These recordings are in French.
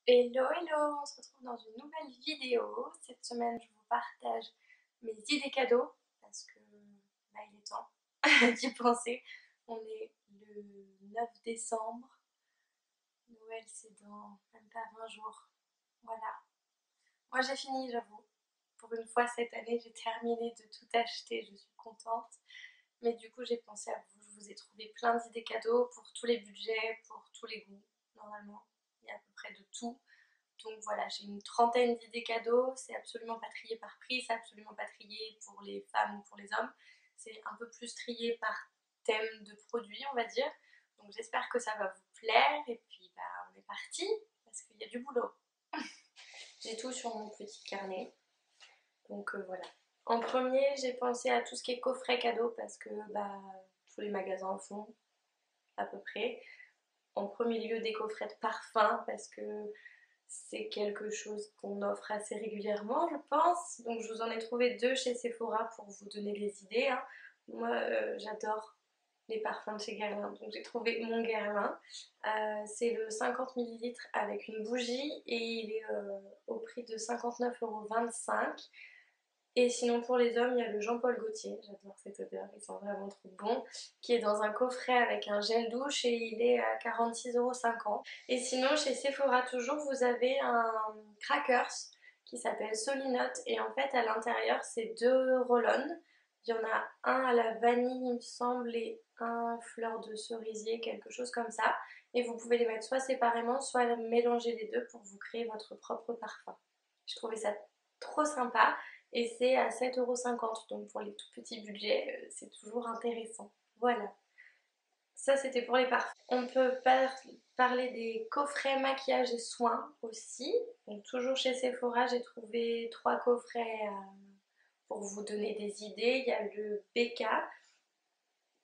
Hello, hello, on se retrouve dans une nouvelle vidéo. Cette semaine, je vous partage mes idées cadeaux parce que il est temps d'y penser. On est le 9 décembre. Noël, c'est dans même pas 20 jours. Voilà. Moi, j'ai fini, j'avoue. Pour une fois cette année, j'ai terminé de tout acheter. Je suis contente. Mais du coup, j'ai pensé à vous. Je vous ai trouvé plein d'idées cadeaux pour tous les budgets, pour tous les goûts. Normalement, il y a à peu près de tout. Donc voilà, j'ai une trentaine d'idées cadeaux, c'est absolument pas trié par prix, c'est absolument pas trié pour les femmes ou pour les hommes, c'est un peu plus trié par thème de produit, on va dire. Donc j'espère que ça va vous plaire et puis bah on est parti parce qu'il y a du boulot. J'ai tout sur mon petit carnet, donc voilà. En premier, j'ai pensé à tout ce qui est coffret cadeau parce que bah tous les magasins en font à peu près. En premier lieu, des coffrets de parfum parce que c'est quelque chose qu'on offre assez régulièrement, je pense. Donc je vous en ai trouvé deux chez Sephora pour vous donner des idées, hein. Moi, j'adore les parfums de chez Guerlain, donc j'ai trouvé mon Guerlain. C'est le 50 millilitres avec une bougie et il est au prix de 59,25 €. Et sinon pour les hommes, il y a le Jean-Paul Gaultier, j'adore cette odeur, ils sont vraiment trop bons, qui est dans un coffret avec un gel douche et il est à 46,50 €. Et sinon chez Sephora toujours, vous avez un crackers qui s'appelle Solinote et en fait à l'intérieur c'est deux roll-on. Il y en a un à la vanille il me semble et un fleur de cerisier, quelque chose comme ça. Et vous pouvez les mettre soit séparément, soit mélanger les deux pour vous créer votre propre parfum. Je trouvais ça trop sympa et c'est à 7,50 €, donc pour les tout petits budgets, c'est toujours intéressant. Voilà, ça c'était pour les parfums. On peut parler des coffrets maquillage et soins aussi. Donc toujours chez Sephora, j'ai trouvé trois coffrets pour vous donner des idées. Il y a le BK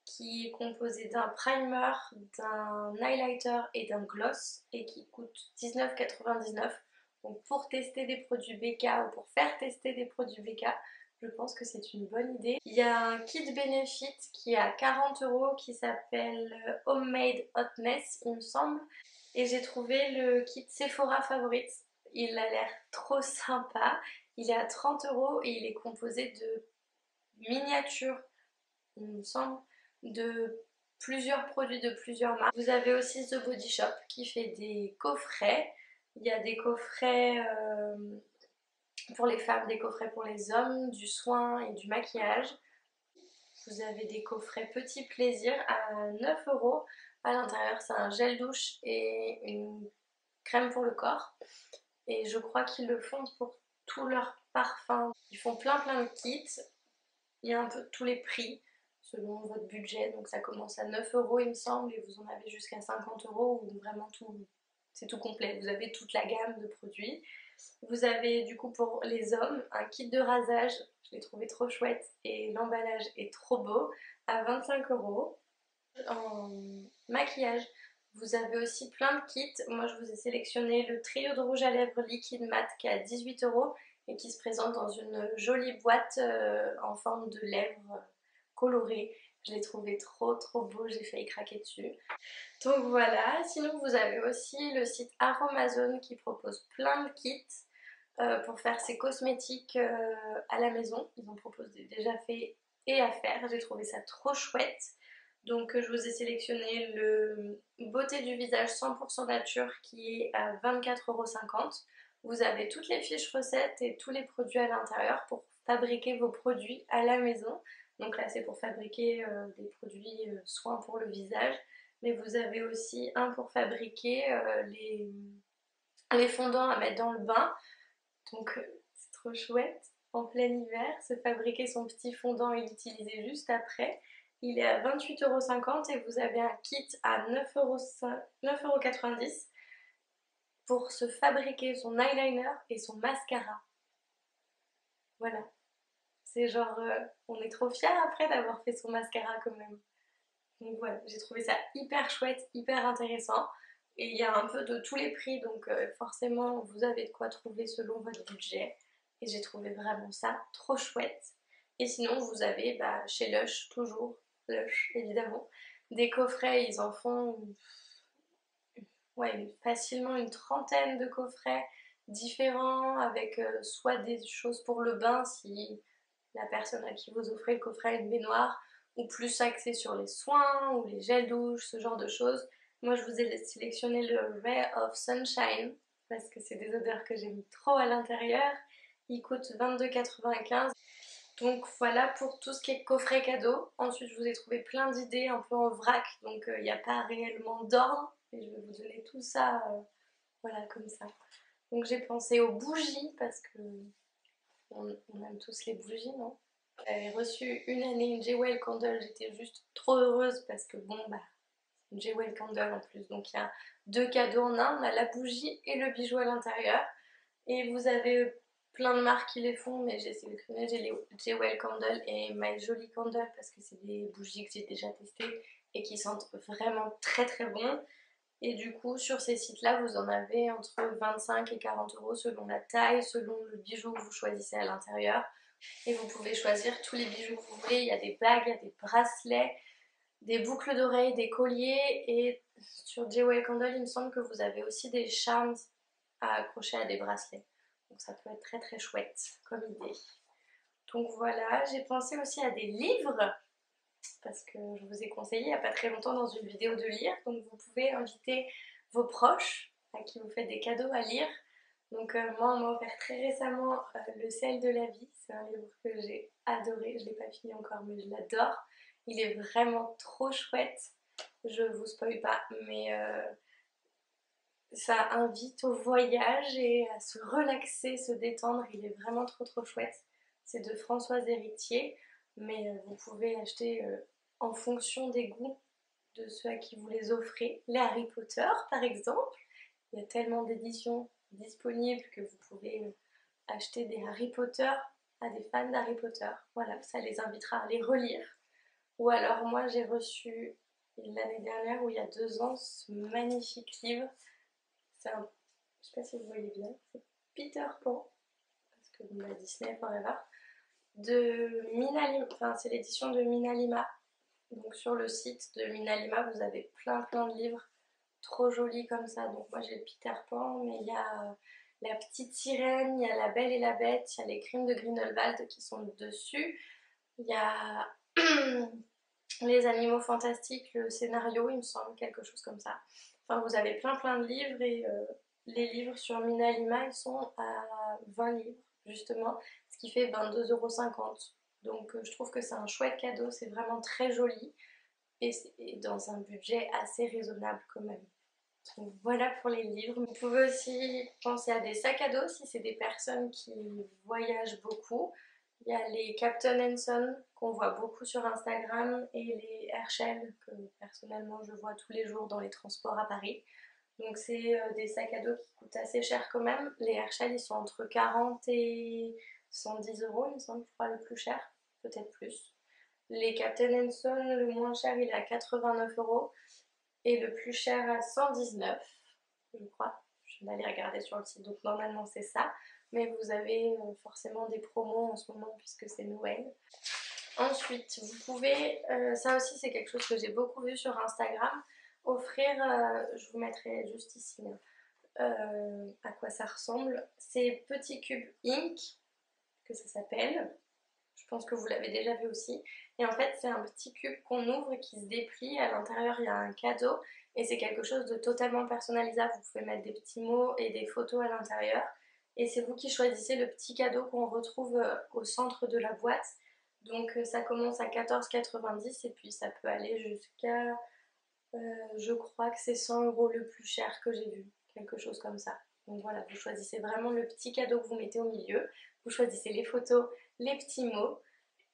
qui est composé d'un primer, d'un highlighter et d'un gloss et qui coûte 19,99 €. Donc pour tester des produits BK ou pour faire tester des produits BK, je pense que c'est une bonne idée. Il y a un kit Benefit qui est à 40 € qui s'appelle Homemade Hotness, il me semble. Et j'ai trouvé le kit Sephora Favorites. Il a l'air trop sympa. Il est à 30 € et il est composé de miniatures, il me semble, de plusieurs produits de plusieurs marques. Vous avez aussi The Body Shop qui fait des coffrets. Il y a des coffrets pour les femmes, des coffrets pour les hommes, du soin et du maquillage. Vous avez des coffrets Petit Plaisir à 9 €. À l'intérieur, c'est un gel douche et une crème pour le corps. Et je crois qu'ils le font pour tous leurs parfums. Ils font plein de kits. Il y a un peu tous les prix selon votre budget. Donc ça commence à 9 € il me semble et vous en avez jusqu'à 50 € ou vraiment tout. C'est tout complet. Vous avez toute la gamme de produits. Vous avez du coup pour les hommes un kit de rasage, je l'ai trouvé trop chouette et l'emballage est trop beau, à 25 €. En maquillage, vous avez aussi plein de kits. Moi je vous ai sélectionné le trio de rouge à lèvres liquide mat qui est à 18 € et qui se présente dans une jolie boîte en forme de lèvres colorées. Je l'ai trouvé trop beau, j'ai failli craquer dessus. Donc voilà, sinon vous avez aussi le site Aromazone qui propose plein de kits pour faire ses cosmétiques à la maison. Ils en proposent des déjà faits et à faire. J'ai trouvé ça trop chouette. Donc je vous ai sélectionné le beauté du visage 100% nature qui est à 24,50 €. Vous avez toutes les fiches recettes et tous les produits à l'intérieur pour fabriquer vos produits à la maison. Donc là c'est pour fabriquer des produits soins pour le visage. Mais vous avez aussi un pour fabriquer les fondants à mettre dans le bain. Donc c'est trop chouette. En plein hiver, se fabriquer son petit fondant et l'utiliser juste après. Il est à 28,50 € et vous avez un kit à 9,90 € pour se fabriquer son eyeliner et son mascara. Voilà. C'est genre, on est trop fiers après d'avoir fait son mascara quand même. Donc voilà, j'ai trouvé ça hyper chouette, hyper intéressant. Et il y a un peu de tous les prix, donc forcément vous avez de quoi trouver selon votre budget. Et j'ai trouvé vraiment ça trop chouette. Et sinon vous avez chez Lush, toujours, Lush évidemment, des coffrets, ils en font ouais, facilement une trentaine de coffrets différents avec soit des choses pour le bain si la personne à qui vous offrez le coffret a une baignoire, ou plus axé sur les soins ou les gels douche, ce genre de choses. Moi je vous ai sélectionné le Ray of Sunshine parce que c'est des odeurs que j'aime trop à l'intérieur. Il coûte 22,95 €. Donc voilà pour tout ce qui est coffret cadeau. Ensuite je vous ai trouvé plein d'idées un peu en vrac, donc il n'y a pas réellement d'ordre. Et je vais vous donner tout ça voilà comme ça. Donc j'ai pensé aux bougies parce que on aime tous les bougies, non? J'avais reçu une année une Jewel Candle, j'étais juste trop heureuse parce que bon bah une Jewel Candle en plus, donc il y a deux cadeaux en un, on a la bougie et le bijou à l'intérieur. Et vous avez plein de marques qui les font, mais j'ai sélectionné j'ai les Jewel Candle et My Jolie Candle parce que c'est des bougies que j'ai déjà testées et qui sentent vraiment très très bon. Et du coup, sur ces sites-là, vous en avez entre 25 et 40 € selon la taille, selon le bijou que vous choisissez à l'intérieur. Et vous pouvez choisir tous les bijoux que vous voulez. Il y a des bagues, il y a des bracelets, des boucles d'oreilles, des colliers. Et sur Jewel Candle, il me semble que vous avez aussi des charms à accrocher à des bracelets. Donc ça peut être très très chouette comme idée. Donc voilà, j'ai pensé aussi à des livres parce que je vous ai conseillé il n'y a pas très longtemps dans une vidéo de lire. Donc vous pouvez inviter vos proches à qui vous faites des cadeaux à lire. Donc moi on m'a offert très récemment Le sel de la vie. C'est un livre que j'ai adoré. Je ne l'ai pas fini encore mais je l'adore. Il est vraiment trop chouette. Je vous spoil pas mais ça invite au voyage et à se relaxer, se détendre. Il est vraiment trop trop chouette. C'est de Françoise Héritier, mais vous pouvez acheter en fonction des goûts de ceux à qui vous les offrez. Les Harry Potter par exemple, il y a tellement d'éditions disponibles que vous pouvez acheter des Harry Potter à des fans d'Harry Potter. Voilà, ça les invitera à les relire. Ou alors moi j'ai reçu l'année dernière ou il y a 2 ans ce magnifique livre. C'est un... Je sais pas si vous voyez bien, c'est Peter Pan, parce que bon, bah, Disney Forever, de Mina Lima, enfin c'est l'édition de Mina Lima. Donc sur le site de Mina Lima, vous avez plein plein de livres trop jolis comme ça. Donc moi j'ai le Peter Pan, mais il y a la petite sirène, il y a la Belle et la Bête, il y a les crimes de Grindelwald qui sont dessus. Il y a les animaux fantastiques, le scénario, il me semble, quelque chose comme ça. Enfin, vous avez plein plein de livres et les livres sur Mina Lima, ils sont à 20 livres, justement, ce qui fait 22,50 €. Donc je trouve que c'est un chouette cadeau, c'est vraiment très joli et c'est dans un budget assez raisonnable quand même. Donc voilà pour les livres. Vous pouvez aussi penser à des sacs à dos si c'est des personnes qui voyagent beaucoup. Il y a les Captain Son qu'on voit beaucoup sur Instagram et les Herschel que personnellement je vois tous les jours dans les transports à Paris. Donc c'est des sacs à dos qui coûtent assez cher quand même. Les Herschel ils sont entre 40 et 110 € il me semble, je crois le plus cher, peut-être plus. Les Captain Son le moins cher il est à 89 € et le plus cher à 119, je crois. Je vais aller regarder sur le site, donc normalement c'est ça. Mais vous avez forcément des promos en ce moment puisque c'est Noël. Ensuite, vous pouvez, ça aussi c'est quelque chose que j'ai beaucoup vu sur Instagram, offrir, je vous mettrai juste ici à quoi ça ressemble, ces petits cubes Ink, que ça s'appelle. Je pense que vous l'avez déjà vu aussi. Et en fait, c'est un petit cube qu'on ouvre et qui se déplie. À l'intérieur, il y a un cadeau. Et c'est quelque chose de totalement personnalisable. Vous pouvez mettre des petits mots et des photos à l'intérieur. Et c'est vous qui choisissez le petit cadeau qu'on retrouve au centre de la boîte. Donc ça commence à 14,90 € et puis ça peut aller jusqu'à, je crois que c'est 100 € le plus cher que j'ai vu. Quelque chose comme ça. Donc voilà, vous choisissez vraiment le petit cadeau que vous mettez au milieu. Vous choisissez les photos, les petits mots.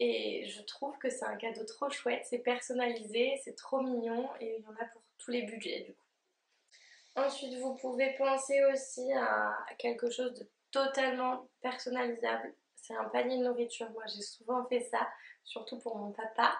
Et je trouve que c'est un cadeau trop chouette, c'est personnalisé, c'est trop mignon et il y en a pour tous les budgets du coup. Ensuite, vous pouvez penser aussi à quelque chose de totalement personnalisable. C'est un panier de nourriture. Moi, j'ai souvent fait ça, surtout pour mon papa.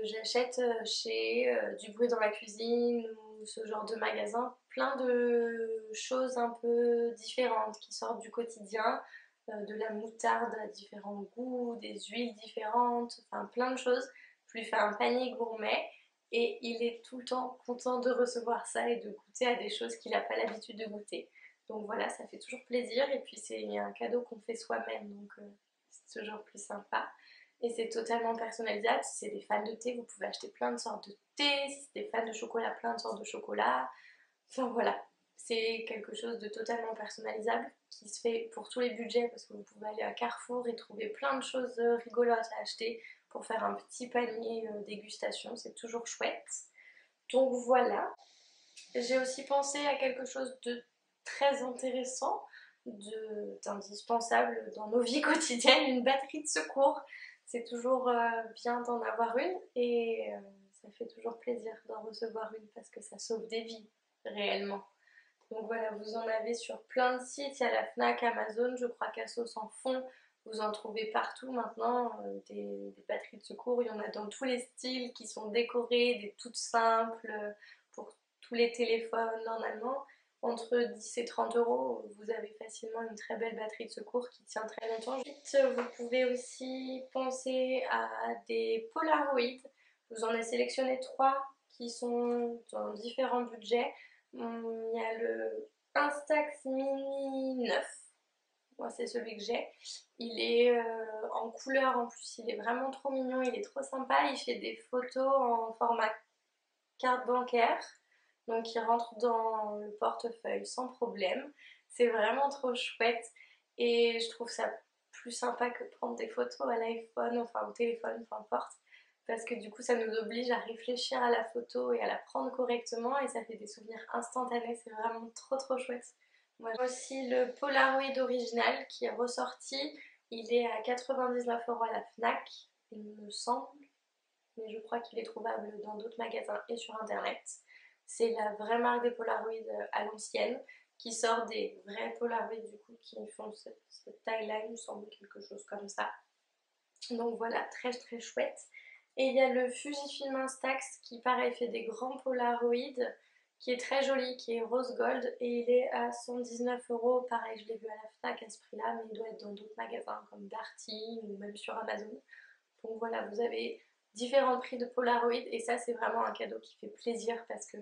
J'achète chez Du bruit dans la cuisine ou ce genre de magasin plein de choses un peu différentes qui sortent du quotidien, de la moutarde à différents goûts, des huiles différentes, enfin plein de choses. Je lui fais un panier gourmet et il est tout le temps content de recevoir ça et de goûter à des choses qu'il n'a pas l'habitude de goûter. Donc voilà, ça fait toujours plaisir et puis c'est un cadeau qu'on fait soi-même, donc c'est toujours plus sympa. Et c'est totalement personnalisable. Si c'est des fans de thé, vous pouvez acheter plein de sortes de thé. Si c'est des fans de chocolat, plein de sortes de chocolat. Enfin voilà, c'est quelque chose de totalement personnalisable qui se fait pour tous les budgets parce que vous pouvez aller à Carrefour et trouver plein de choses rigolotes à acheter pour faire un petit panier dégustation. C'est toujours chouette. Donc voilà. J'ai aussi pensé à quelque chose de très intéressant, d'indispensable dans nos vies quotidiennes, une batterie de secours. C'est toujours bien d'en avoir une et ça fait toujours plaisir d'en recevoir une parce que ça sauve des vies réellement. Donc voilà, vous en avez sur plein de sites, il y a la Fnac, Amazon, je crois qu'Asos en font, vous en trouvez partout maintenant, des batteries de secours, il y en a dans tous les styles qui sont décorées, des toutes simples, pour tous les téléphones normalement. Entre 10 et 30 euros, vous avez facilement une très belle batterie de secours qui tient très longtemps. Ensuite, vous pouvez aussi penser à des Polaroids. Je vous en ai sélectionné 3 qui sont dans différents budgets. Il y a le Instax Mini 9, moi c'est celui que j'ai. Il est en couleur en plus, il est vraiment trop mignon, il est trop sympa. Il fait des photos en format carte bancaire, donc il rentre dans le portefeuille sans problème. C'est vraiment trop chouette et je trouve ça plus sympa que de prendre des photos à l'iPhone, enfin au téléphone, peu importe. Parce que du coup ça nous oblige à réfléchir à la photo et à la prendre correctement et ça fait des souvenirs instantanés, c'est vraiment trop chouette. Moi j'ai aussi le Polaroid original qui est ressorti, il est à 99 € à la Fnac, il me semble, mais je crois qu'il est trouvable dans d'autres magasins et sur internet. C'est la vraie marque des Polaroid à l'ancienne qui sort des vrais Polaroid du coup qui font cette taille-là, il me semble, quelque chose comme ça. Donc voilà, très chouette. Et il y a le Fujifilm Instax qui pareil fait des grands Polaroid qui est très joli, qui est rose gold et il est à 119 €. Pareil, je l'ai vu à la Fnac à ce prix-là, mais il doit être dans d'autres magasins comme Darty ou même sur Amazon. Donc voilà, vous avez différents prix de Polaroid et ça c'est vraiment un cadeau qui fait plaisir parce que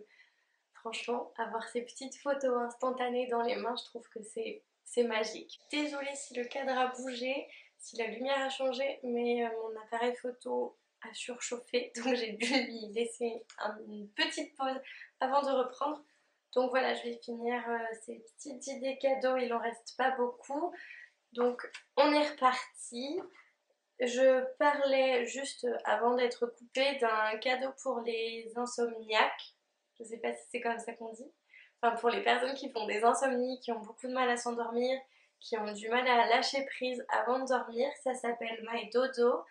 franchement, avoir ces petites photos instantanées dans les mains, je trouve que c'est magique. Désolée si le cadre a bougé, si la lumière a changé, mais mon appareil photo a surchauffé, donc j'ai dû lui laisser une petite pause avant de reprendre. Donc voilà, je vais finir ces petites idées cadeaux, il en reste pas beaucoup. Donc on est reparti. Je parlais juste avant d'être coupée d'un cadeau pour les insomniaques. Je sais pas si c'est comme ça qu'on dit. Enfin, pour les personnes qui font des insomnies, qui ont beaucoup de mal à s'endormir, qui ont du mal à lâcher prise avant de dormir. Ça s'appelle My Dodo.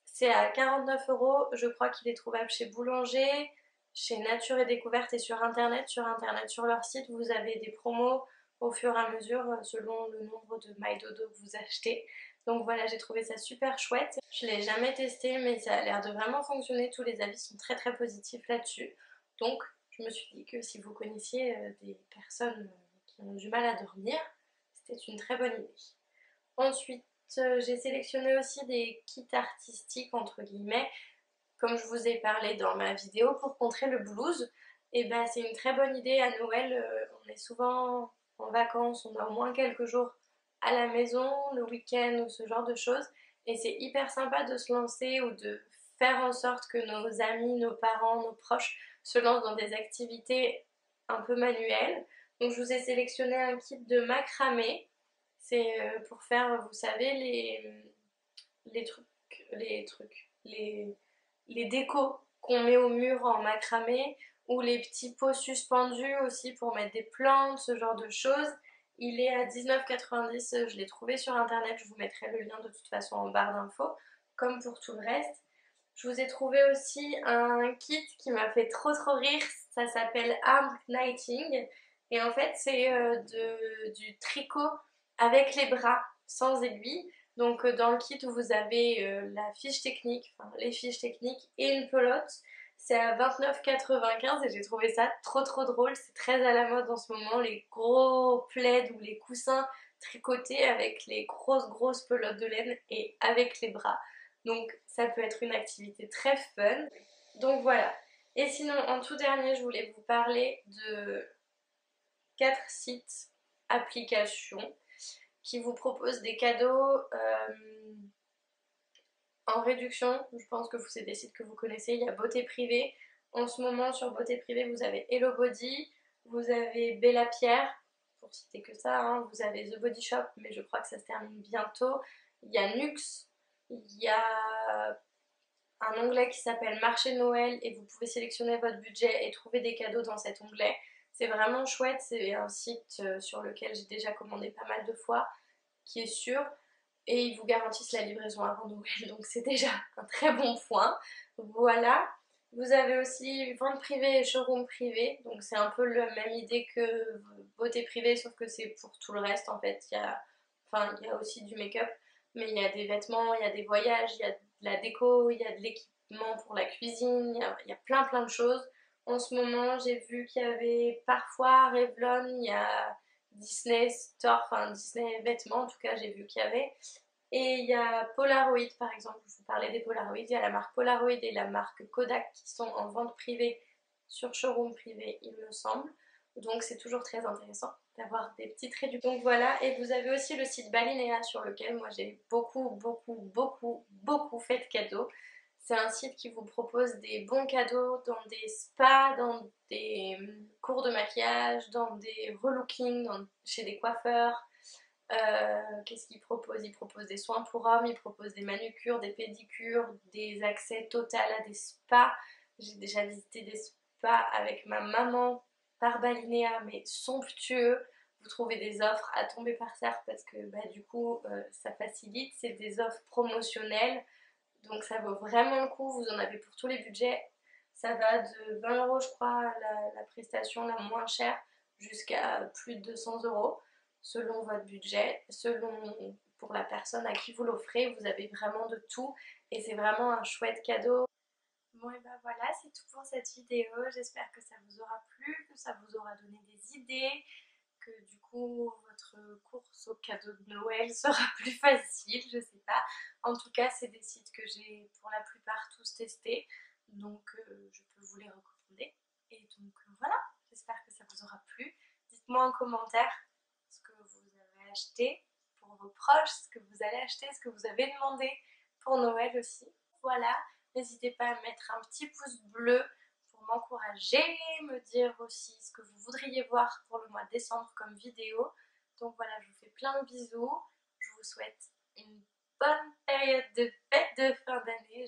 C'est à 49 €. Je crois qu'il est trouvable chez Boulanger, chez Nature et Découverte et sur internet. Sur internet, sur leur site, vous avez des promos au fur et à mesure selon le nombre de My Dodo que vous achetez. Donc voilà, j'ai trouvé ça super chouette. Je l'ai jamais testé, mais ça a l'air de vraiment fonctionner. Tous les avis sont très positifs là-dessus. Donc je me suis dit que si vous connaissiez des personnes qui ont du mal à dormir, c'était une très bonne idée. Ensuite, j'ai sélectionné aussi des kits artistiques entre guillemets, comme je vous ai parlé dans ma vidéo pour contrer le blues. Et ben c'est une très bonne idée à Noël. On est souvent en vacances, on a au moins quelques jours à la maison, le week-end ou ce genre de choses. Et c'est hyper sympa de se lancer ou de faire en sorte que nos amis, nos parents, nos proches se lancent dans des activités un peu manuelles. Donc je vous ai sélectionné un kit de macramé. C'est pour faire, vous savez, les trucs, les décos qu'on met au mur en macramé ou les petits pots suspendus aussi pour mettre des plantes, ce genre de choses. Il est à 19,90 €, je l'ai trouvé sur internet, je vous mettrai le lien de toute façon en barre d'infos, comme pour tout le reste. Je vous ai trouvé aussi un kit qui m'a fait trop rire, ça s'appelle Arm Knitting et en fait c'est du tricot avec les bras sans aiguille. Donc dans le kit où vous avez la fiche technique, enfin les fiches techniques et une pelote, c'est à 29,95 € et j'ai trouvé ça trop drôle. C'est très à la mode en ce moment, les gros plaids ou les coussins tricotés avec les grosses pelotes de laine et avec les bras. Donc ça peut être une activité très fun. Donc voilà, Et sinon, en tout dernier, je voulais vous parler de 4 sites, applications qui vous proposent des cadeaux en réduction. Je pense que c'est des sites que vous connaissez. Il y a Beauté Privée. En ce moment, sur Beauté Privée, vous avez Hello Body, vous avez Bella Pierre, pour citer que ça, hein. Vous avez The Body Shop, mais je crois que ça se termine bientôt. Il y a Nux, il y a un onglet qui s'appelle Marché de Noël et vous pouvez sélectionner votre budget et trouver des cadeaux dans cet onglet. C'est vraiment chouette, c'est un site sur lequel j'ai déjà commandé pas mal de fois, qui est sûr, et ils vous garantissent la livraison avant Noël, donc c'est déjà un très bon point. Voilà. Vous avez aussi vente privée et showroom privé, donc c'est un peu la même idée que beauté privée, sauf que c'est pour tout le reste en fait. Il y a aussi du make-up, mais il y a des vêtements, il y a des voyages, il y a de la déco, il y a de l'équipement pour la cuisine, il y a plein de choses. En ce moment, j'ai vu qu'il y avait parfois Revlon, il y a Disney Store, enfin Disney vêtements en tout cas, j'ai vu qu'il y avait. Et il y a Polaroid par exemple, je vous parlais des Polaroid, il y a la marque Polaroid et la marque Kodak qui sont en vente privée sur showroom privé il me semble. Donc c'est toujours très intéressant d'avoir des petites réductions. Donc voilà, et vous avez aussi le site Balinea sur lequel moi j'ai beaucoup fait de cadeaux. C'est un site qui vous propose des bons cadeaux dans des spas, dans des cours de maquillage, dans des relookings, chez des coiffeurs. Qu'est-ce qu'il propose? Il propose des soins pour hommes, il propose des manucures, des pédicures, des accès total à des spas. J'ai déjà visité des spas avec ma maman par Balinea, mais somptueux. Vous trouvez des offres à tomber par terre parce que bah, du coup ça facilite, c'est des offres promotionnelles. Donc ça vaut vraiment le coup, vous en avez pour tous les budgets. Ça va de 20 € je crois la prestation la moins chère jusqu'à plus de 200 € selon votre budget, selon pour la personne à qui vous l'offrez, vous avez vraiment de tout et c'est vraiment un chouette cadeau. Bon et ben voilà, c'est tout pour cette vidéo, j'espère que ça vous aura plu, que ça vous aura donné des idées, que du coup votre course au cadeau de Noël sera plus facile, je sais pas. En tout cas, c'est des sites que j'ai pour la plupart tous testés, donc je peux vous les recommander. Et donc voilà, j'espère que ça vous aura plu. Dites-moi en commentaire ce que vous avez acheté pour vos proches, ce que vous allez acheter, ce que vous avez demandé pour Noël aussi. Voilà, n'hésitez pas à mettre un petit pouce bleu pour m'encourager, me dire aussi ce que vous voudriez voir pour le mois de décembre comme vidéo. Donc voilà, je vous fais plein de bisous. Je vous souhaite une bonne période de fête de fin d'année.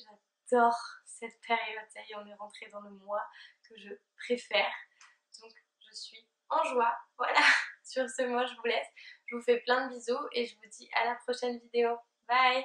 J'adore cette période. Ça y est, on est rentré dans le mois que je préfère. Donc je suis en joie. Voilà, sur ce, moi je vous laisse. Je vous fais plein de bisous et je vous dis à la prochaine vidéo. Bye!